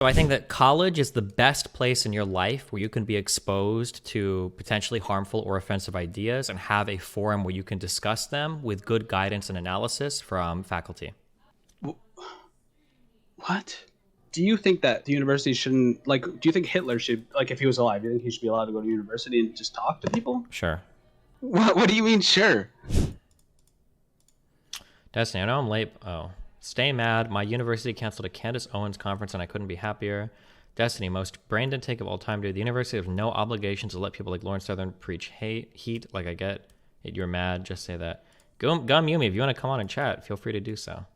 So I think that college is the best place in your life where you can be exposed to potentially harmful or offensive ideas and have a forum where you can discuss them with good guidance and analysis from faculty. What? Do you think that the university shouldn't, like, do you think Hitler should, like, if he was alive, do you think he should be allowed to go to university and just talk to people? Sure. What do you mean, sure? Destiny, I know I'm late. Oh. Stay mad. My university canceled a Candace Owens conference and I couldn't be happier. Destiny, most brain dead take of all time, dude. The university has no obligation to let people like Lawrence Southern preach heat. Like, I get it. You're mad. Just say that. Gum Yumi, if you want to come on and chat, feel free to do so.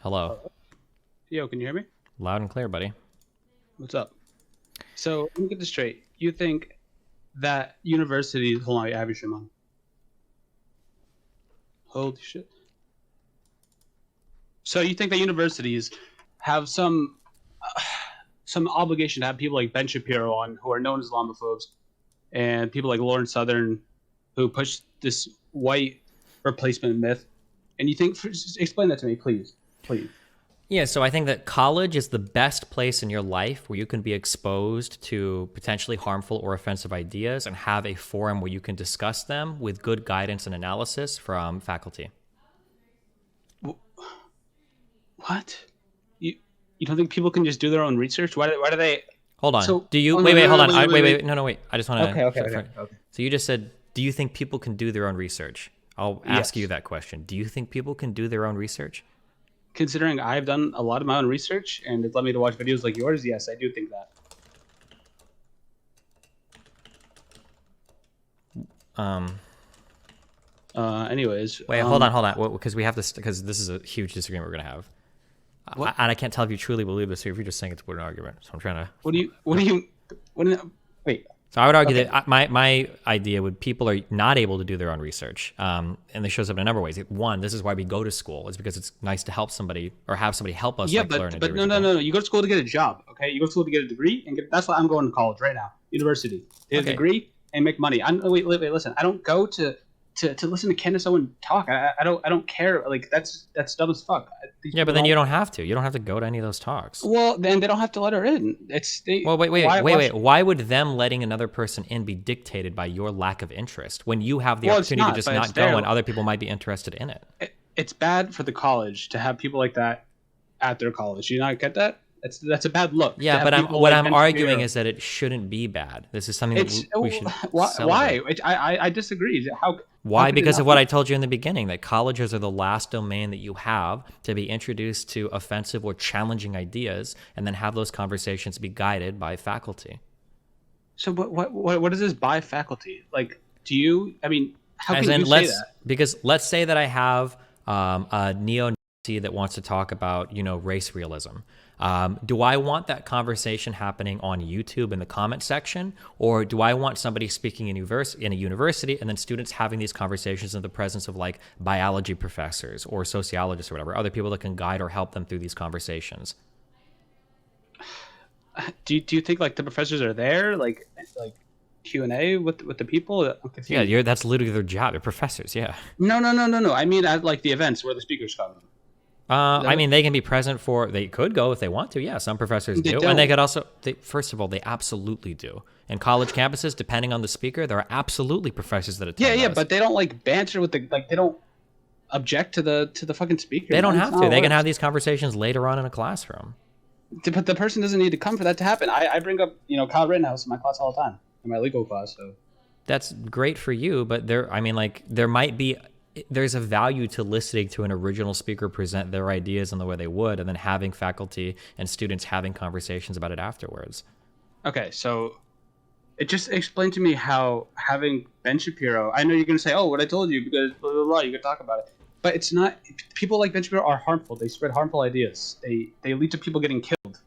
Hello. Yo, can you hear me? Loud and clear, buddy. What's up? So, let me get this straight. You think that universities... Hold on, I have your shit on. Holy shit. So, you think that universities have some obligation to have people like Ben Shapiro on, who are known as Islamophobes, and people like Lawrence Southern, who push this white replacement myth, and you think... Explain that to me, please. Please. Yeah, so I think that college is the best place in your life where you can be exposed to potentially harmful or offensive ideas and have a forum where you can discuss them with good guidance and analysis from faculty. What? You don't think people can just do their own research? Why do they... Hold on. So, do you... oh, wait, no, hold no, on. wait. No, wait. I just want to... Okay. So you just said, do you think people can do their own research? I'll ask you that question. Do you think people can do their own research? Considering I've done a lot of my own research and it's led me to watch videos like yours, yes, I do think that. Anyways. Wait, hold on. Because we have this, because this is a huge disagreement we're going to have. And I can't tell if you truly believe this or if you're just saying it's an argument. So I'm trying to... Wait. So I would argue that my idea would people are not able to do their own research. And this shows up in a number of ways. One, this is why we go to school. It's because it's nice to help somebody or have somebody help us learn. But no. You go to school to get a job, okay? You go to school to get a degree. That's why I'm going to college right now. University. Get a degree and make money. Wait, listen. I don't go to listen to Candace Owens talk. I don't care. Like, that's dumb as fuck. But then you don't have to. You don't have to go to any of those talks. Well, then they don't have to let her in. Wait. Why would them letting another person in be dictated by your lack of interest when you have the opportunity to just not go and other people might be interested in it? It's bad for the college to have people like that at their college. You not get that? That's a bad look. Yeah, but what I'm arguing is that it shouldn't be bad. This is something that we should Why? I disagree. Why? Because of what I told you in the beginning, that colleges are the last domain that you have to be introduced to offensive or challenging ideas and then have those conversations be guided by faculty. So what is this by faculty? Like, how can you say that? Because let's say that I have a neo-Nazi that wants to talk about, race realism. Do I want that conversation happening on YouTube in the comment section, or do I want somebody speaking in a university and then students having these conversations in the presence of like biology professors or sociologists or whatever, other people that can guide or help them through these conversations? Do you think like the professors are there, like Q&A with the people? Yeah, that's literally their job. They're professors. Yeah. No. I mean, at like the events where the speakers come. They can be present they could go if they want to. Yeah, some professors do. And they could also, first of all, they absolutely do. In college campuses, depending on the speaker, there are absolutely professors that attend. Yeah, but they don't like banter with they don't object to the fucking speaker. They don't have to. They can have these conversations later on in a classroom. But the person doesn't need to come for that to happen. I bring up, Kyle Rittenhouse in my class all the time, in my legal class. So that's great for you, but there's a value to listening to an original speaker present their ideas in the way they would, and then having faculty and students having conversations about it afterwards. Okay, so it just explained to me how having Ben Shapiro, I know you're going to say, oh, what I told you, because blah, blah, blah, you can talk about it. But it's not, people like Ben Shapiro are harmful. They spread harmful ideas. They lead to people getting killed.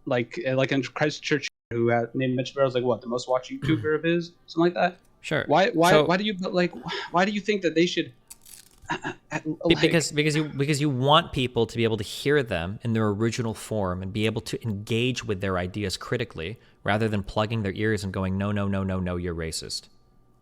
Like in Christchurch, who named Ben Shapiro as like what, the most watched YouTuber of his, something like that. Sure. Why do you think that they should? Because you want people to be able to hear them in their original form and be able to engage with their ideas critically, rather than plugging their ears and going, no, you're racist.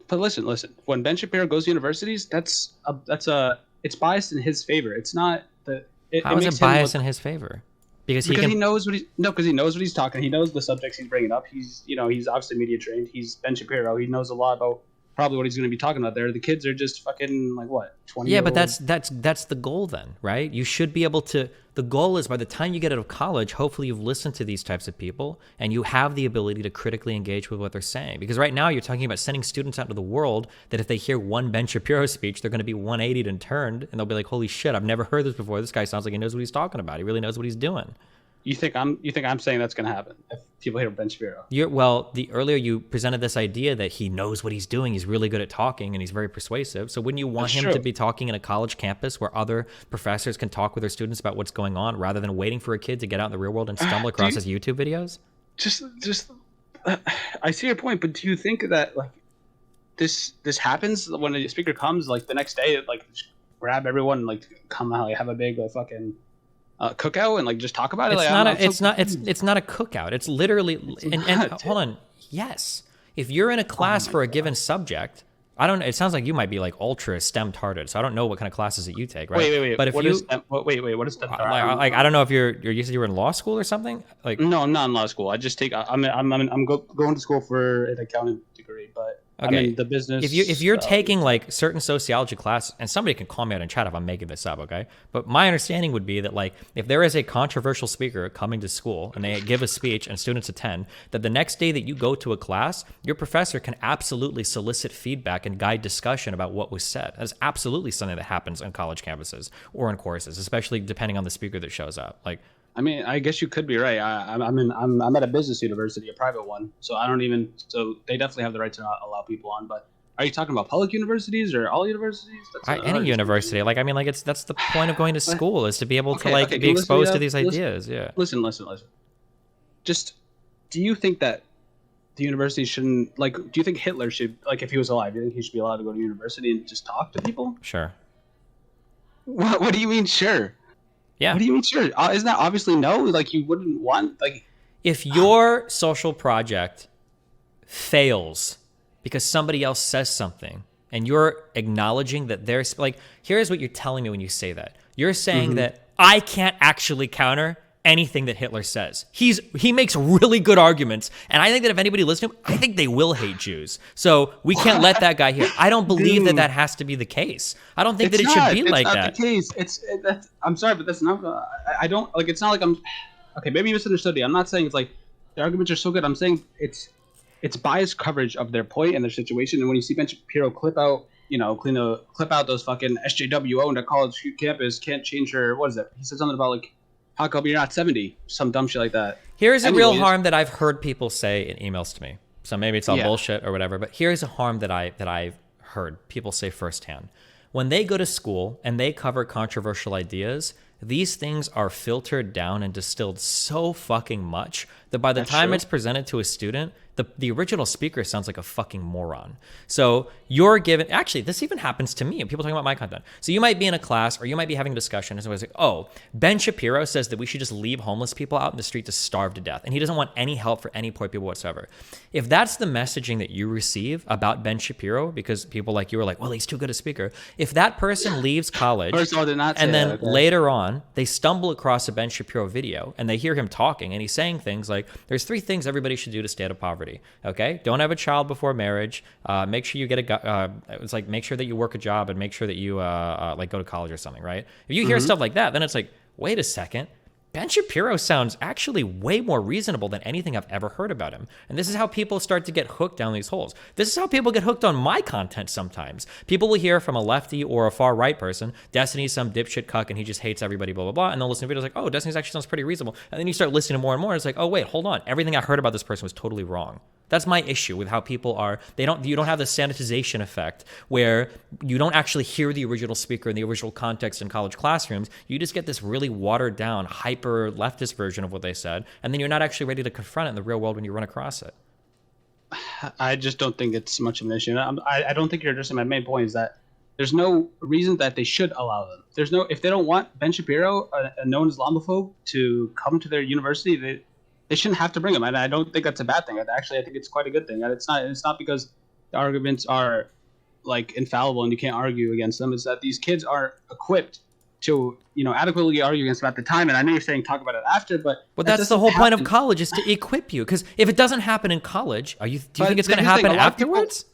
But listen. When Ben Shapiro goes to universities, it's biased in his favor. It's not the. How It is makes it him biased look in his favor? Because he because can. he knows what because he knows what he's talking. He knows the subjects he's bringing up. He's obviously media trained. He's Ben Shapiro. He knows a lot about probably what he's going to be talking about there. The kids are just fucking like what 20. Yeah, but that's the goal then, right? You should be able to. The goal is by the time you get out of college, hopefully you've listened to these types of people and you have the ability to critically engage with what they're saying. Because right now you're talking about sending students out into the world that if they hear one Ben Shapiro speech, they're going to be 180'd and turned, and they'll be like, "Holy shit, I've never heard this before. This guy sounds like he knows what he's talking about. He really knows what he's doing." You think I'm saying that's going to happen if people hear Ben Shapiro? The earlier you presented this idea that he knows what he's doing, he's really good at talking, and he's very persuasive. So wouldn't you want him to be talking in a college campus where other professors can talk with their students about what's going on, rather than waiting for a kid to get out in the real world and stumble across his YouTube videos? I see your point, but do you think that like this happens when a speaker comes like the next day, like just grab everyone and like come out, like, have a big like fucking cookout and like just talk about it? It's not a cookout. It's literally and hold on. Yes, if you're in a class for a given subject, I don't. It sounds like you might be like ultra STEM tarded, so I don't know what kind of classes that you take, right? Wait. But if what is STEM? What is STEM? Like I don't know if you said you were in law school or something. Like no, I'm not in law school. I just take. I'm going to school for an accounting degree, but okay. I'm in the business. If you're taking like certain sociology class, and somebody can call me out in chat if I'm making this up, okay? But my understanding would be that like if there is a controversial speaker coming to school and they give a speech and students attend, that the next day that you go to a class, your professor can absolutely solicit feedback and guide discussion about what was said. That's absolutely something that happens on college campuses or in courses, especially depending on the speaker that shows up. Like, I mean, I guess you could be right. I'm at a business university, a private one, so so they definitely have the right to not allow people on. But are you talking about public universities or all universities? Any university. Like, I mean, like that's the point of going to school is to be able to be exposed to these ideas. Yeah. Listen. Just, do you think that the university shouldn't do you think Hitler should if he was alive? Do you think he should be allowed to go to university and just talk to people? Sure. What do you mean, sure? Yeah. What do you mean, sure? Isn't that obviously no? Like, you wouldn't want, if your social project fails because somebody else says something and you're acknowledging that there's, here's what you're telling me when you say that. You're saying that I can't actually counter anything that Hitler says. He makes really good arguments, and I think that if anybody listens to him, I think they will hate Jews. So we can't let that guy here. I don't believe that has to be the case. I don't think that it should be like that. It's not the case. I'm sorry, but that's not. I don't like. It's not like I'm. Okay, maybe you misunderstood me. I'm not saying it's like the arguments are so good. I'm saying it's biased coverage of their point and their situation. And when you see Ben Shapiro clip out those fucking SJW owned a college campus can't change her. What is it? He said something about how come you're not 70? Some dumb shit like that. Here's a real harm that I've heard people say in emails to me. So maybe it's all bullshit or whatever, but here's a harm that I've heard people say firsthand. When they go to school and they cover controversial ideas, these things are filtered down and distilled so fucking much that by the time it's presented to a student, the original speaker sounds like a fucking moron. So you're given, actually, this even happens to me and people talking about my content. So you might be in a class or you might be having a discussion and somebody's like, oh, Ben Shapiro says that we should just leave homeless people out in the street to starve to death. And he doesn't want any help for any poor people whatsoever. If that's the messaging that you receive about Ben Shapiro, because people like you are like, well, he's too good a speaker. If that person leaves college and then later on, they stumble across a Ben Shapiro video and they hear him talking and he's saying things like, there's 3 things everybody should do to stay out of poverty. Okay, don't have a child before marriage. Make sure you get make sure that you work a job and make sure that you go to college or something. Right? If you hear stuff like that, then it's like, wait a second. Ben Shapiro sounds actually way more reasonable than anything I've ever heard about him. And this is how people start to get hooked down these holes. This is how people get hooked on my content sometimes. People will hear from a lefty or a far right person, Destiny's some dipshit cuck and he just hates everybody, blah, blah, blah. And they'll listen to videos like, oh, Destiny's actually sounds pretty reasonable. And then you start listening to more and more. And it's like, oh, wait, hold on. Everything I heard about this person was totally wrong. That's my issue with how people are. You don't have the sanitization effect where you don't actually hear the original speaker in the original context in college classrooms. You just get this really watered down, hyper leftist version of what they said. And then you're not actually ready to confront it in the real world when you run across it. I just don't think it's much of an issue. I don't think you're addressing my main point is that there's no reason that they should allow them. If they don't want Ben Shapiro, a known Islamophobe, to come to their university, they shouldn't have to bring him, and I don't think that's a bad thing. Actually, I think it's quite a good thing. And it's not because the arguments are like infallible and you can't argue against them is that these kids are equipped to adequately argue against them at the time. And I know you're saying talk about it after, but Well, that that's the doesn't whole point of happen. college is to equip you. Because if it doesn't happen in college, do you But think it's going to here's the thing, happen a lot of people- afterwards?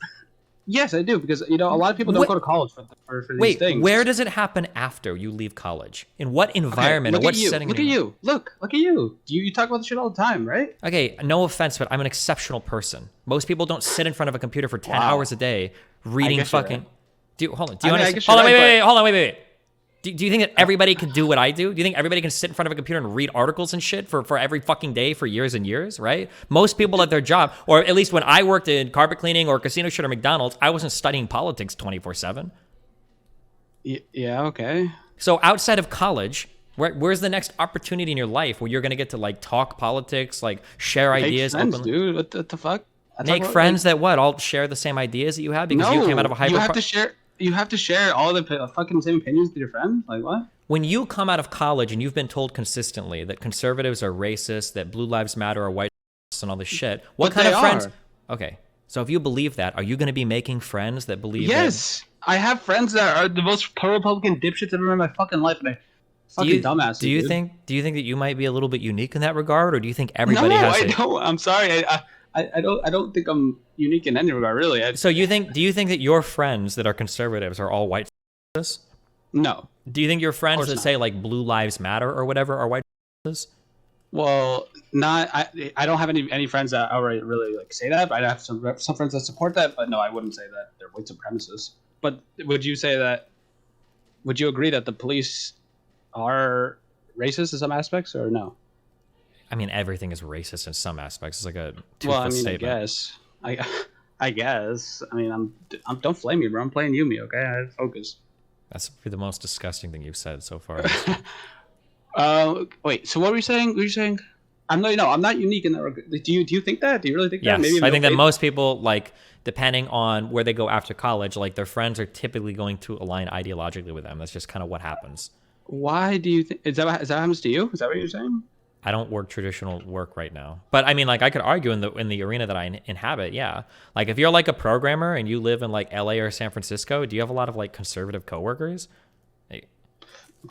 Yes, I do, because a lot of people don't Wait- go to college for these Wait, things. where does it happen after you leave college? In what Okay, environment or look what at you. setting? Look at you. Look at you. You talk about this shit all the time, right? Okay, no offense, but I'm an exceptional person. Most people don't sit in front of a computer for 10 Wow. hours a day reading guess you're fucking. right. Hold on. Do you I mean, I understand? guess Hold on, you're right, wait, hold on, wait. Do you think that everybody can do what I do? Do you think everybody can sit in front of a computer and read articles and shit for every fucking day for years and years, right? Most people at their job, or at least when I worked in carpet cleaning or casino shit or McDonald's, I wasn't studying politics 24/7. Yeah, okay. So outside of college, where's the next opportunity in your life where you're gonna get to like talk politics, like share ideas, Make friends, openly? dude. What the fuck? Make friends that what? All share the same ideas that you have because you came out of a hyper. You have to share. You have to share all the fucking same opinions with your friends. Like what? When you come out of college and you've been told consistently that conservatives are racist, that Blue Lives Matter are white and all this shit, what But kind they of friends? are. Okay, so if you believe that, are you going to be making friends that believe? Yes, I have friends that are the most pro-Republican dipshits I've ever met in my fucking life. And fucking dumbasses. Do you dude. think that you might be a little bit unique in that regard, or do you think everybody No, has I it? don't. I'm sorry. I don't think I'm unique in any regard, really. So do you think that your friends that are conservatives are all white supremacists? No. Do you think your friends course that not. say like Blue Lives Matter or whatever are white supremacists? Well, not. I don't have any friends that outright really like say that. But I have some friends that support that. But no, I wouldn't say that they're white supremacists. But would you say that? Would you agree that the police are racist in some aspects, or no? I mean, everything is racist in some aspects. It's like a toothless Well, I mean, statement. I guess. I guess. I mean, I'm. Don't flame me, bro. I'm playing Yumi. Okay, I focus. That's the most disgusting thing you've said so far. Wait. So what were you saying? Were you saying? I'm not unique in that regard. Do you think that? Do you really think Yes, that? Maybe I think that faith- most people, like, depending on where they go after college, like, their friends are typically going to align ideologically with them. That's just kind of what happens. Why do you think? Is that what happens to you? Is that what you're saying? I don't work traditional work right now, but I mean, like, I could argue in the arena that I inhabit. Yeah, like if you're like a programmer and you live in like LA or San Francisco, do you have a lot of like conservative coworkers?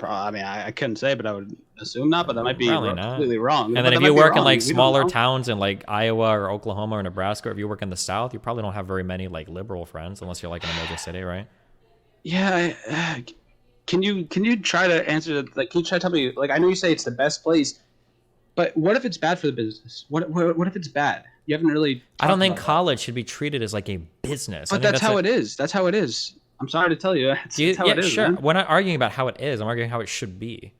I mean, I couldn't say, but I would assume not. But that might be Probably not. completely wrong. And But then if that you might be work in wrong. like We don't smaller know. towns in like Iowa or Oklahoma or Nebraska, or if you work in the South, you probably don't have very many like liberal friends unless you're like in a major city, right? Yeah. Can you try to answer that? Like, can you try to tell me? Like, I know you say it's the best place, but what if it's bad for the business? What if it's bad? You haven't really. I don't talked think about that. college should be treated as like a business. I But think that's how it is. That's how it is. I'm sorry to tell you. That's how it is. Sure. Man. We're not arguing about how it is. I'm arguing how it should be.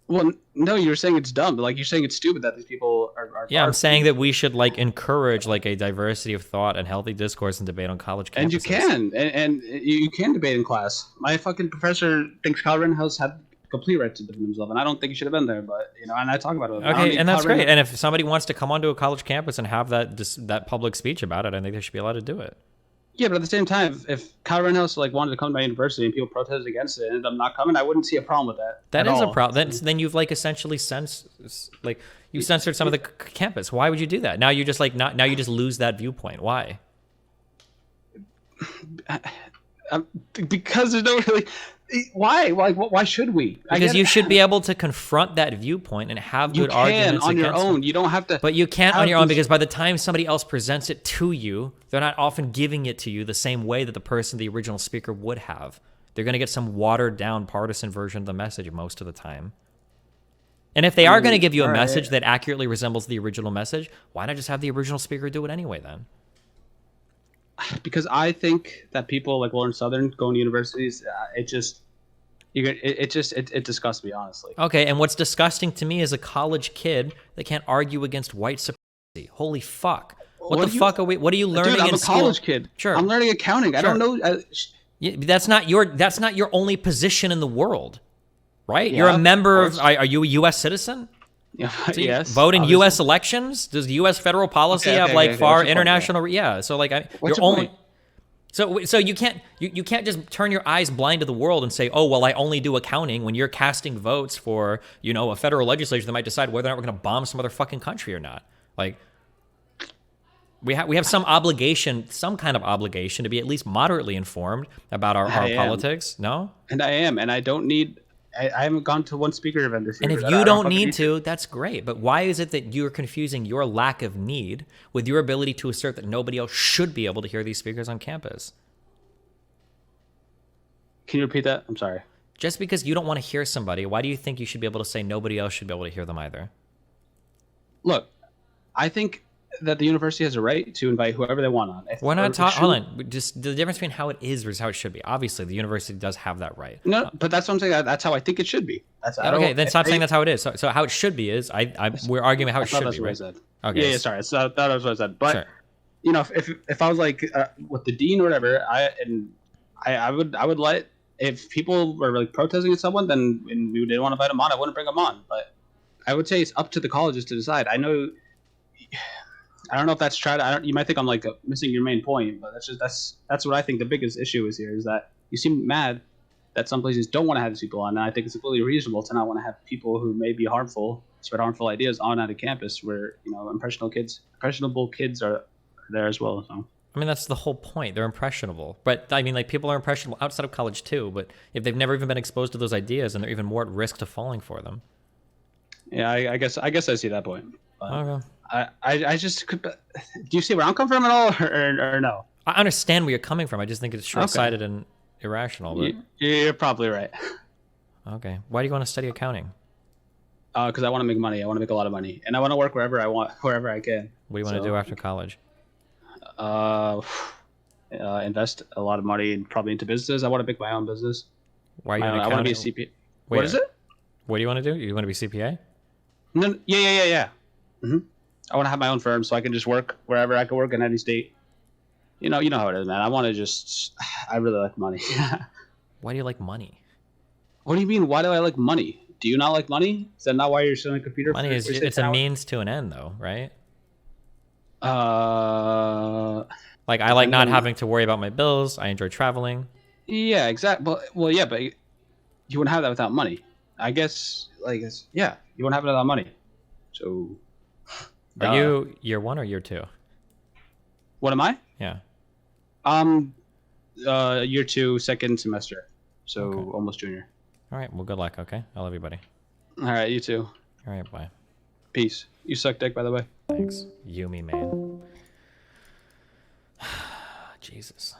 Well, no, you're saying it's dumb. Like you're saying it's stupid that these people are. Yeah, I'm saying that we should like encourage like a diversity of thought and healthy discourse and debate on college campuses. And you can, and you can debate in class. My fucking professor thinks Kyle Rittenhouse had complete right to defend himself, and I don't think he should have been there. But and I talk about it. I don't Okay, need and that's Kyle great. Rittenhouse- And if somebody wants to come onto a college campus and have that public speech about it, I think they should be allowed to do it. Yeah, but at the same time, if Kyle Rittenhouse like wanted to come to my university and people protested against it and ended up not coming, I wouldn't see a problem with that. That at is a all. problem. Then you've like essentially you censored some of the campus. Why would you do that? Now you just now you just lose that viewpoint. Why? Because there's no really. Why? Why should we? Because you should be able to confront that viewpoint and have You good can arguments on your against own. it. You don't have to. But you can't on have your own this- because by the time somebody else presents it to you, they're not often giving it to you the same way that the original speaker would have. They're going to get some watered down partisan version of the message most of the time. And if they are going to give you a all right. message that accurately resembles the original message, why not just have the original speaker do it anyway then? Because I think that people like Lawrence Southern going to universities, it disgusts me honestly. Okay, and what's disgusting to me is a college kid that can't argue against white supremacy. Holy fuck. What What the do you- fuck are you learning Dude, I'm in a school? college kid. Sure. I'm learning accounting. I Sure. don't know. Yeah, that's not your only position in the world, right? You're Yeah, a member of of. course. Are you a U.S. citizen? Yeah, Do you yes. vote in obviously. U.S. elections? Does the U.S. federal policy Okay, have okay, like okay, far what's your point? international? Yeah. So like, What's you're your only. point? So you can't just turn your eyes blind to the world and say, oh well, I only do accounting when you're casting votes for a federal legislature that might decide whether or not we're going to bomb some other fucking country or not. Like, We have some obligation, some kind of obligation to be at least moderately informed about our I am. politics. No? And I am, and I don't need. I haven't gone to one speaker event this year. And if but you I don't fucking need to, that's great. But why is it that you're confusing your lack of need with your ability to assert that nobody else should be able to hear these speakers on campus? Can you repeat that? I'm sorry. Just because you don't want to hear somebody, why do you think you should be able to say nobody else should be able to hear them either? Look, I think that the university has a right to invite whoever they want on. We're not talking. Hold on. Just the difference between how it is versus how it should be. Obviously, the university does have that right. No, but that's what I'm saying. That's how I think it should be. Okay, then stop saying that's how it is. So how it should be is we're arguing how it should be, right? Said. Okay. Yeah, sorry. So that was what I said. But sure. you know, if I was like with the dean or whatever, I would let, if people were like protesting at someone, then and we didn't want to invite them on, I wouldn't bring them on. But I would say it's up to the colleges to decide. I don't know if that's you might think I'm like missing your main point, but that's what I think the biggest issue is here, is that you seem mad that some places don't want to have these people on, and I think it's completely reasonable to not want to have people who may be harmful, spread harmful ideas on at a campus where, you know, impressionable kids are there as well. So I mean, that's the whole point. They're impressionable. But I mean, like, people are impressionable outside of college too, but if they've never even been exposed to those ideas, then they're even more at risk to falling for them. Yeah, I guess I see that point. But Okay. I just could. Do you see where I'm coming from at all, or no? I understand where you're coming from. I just think it's short-sighted and irrational. But You're probably right. okay. Why do you want to study accounting? Because I want to make money. I want to make a lot of money, and I want to work wherever I want, wherever I can. What do you want to do after college? Invest a lot of money probably into business. I want to make my own business. Why are you? I want to be a CPA. Wait, what is it? What do you want to do? You want to be CPA? No, yeah. Mm-hmm. I want to have my own firm so I can just work wherever I can work in any state. You know how it is, man. I really like money. Why do you like money? What do you mean? Why do I like money? Do you not like money? Is that not why you're selling a computer? Money is it's a means to an end, though, right? Like, I like not having to worry about my bills. I enjoy traveling. Yeah, exactly. Well, yeah, but you wouldn't have that without money. I guess, you wouldn't have it without money. So, are you year 1 or year 2? What am I? Yeah. Year 2, second semester. So Okay. almost junior. All right. Well, good luck. Okay. I love you, buddy. All right, you too. All right. Bye. Peace. You suck dick, by the way. Thanks. Yumi, man. Jesus.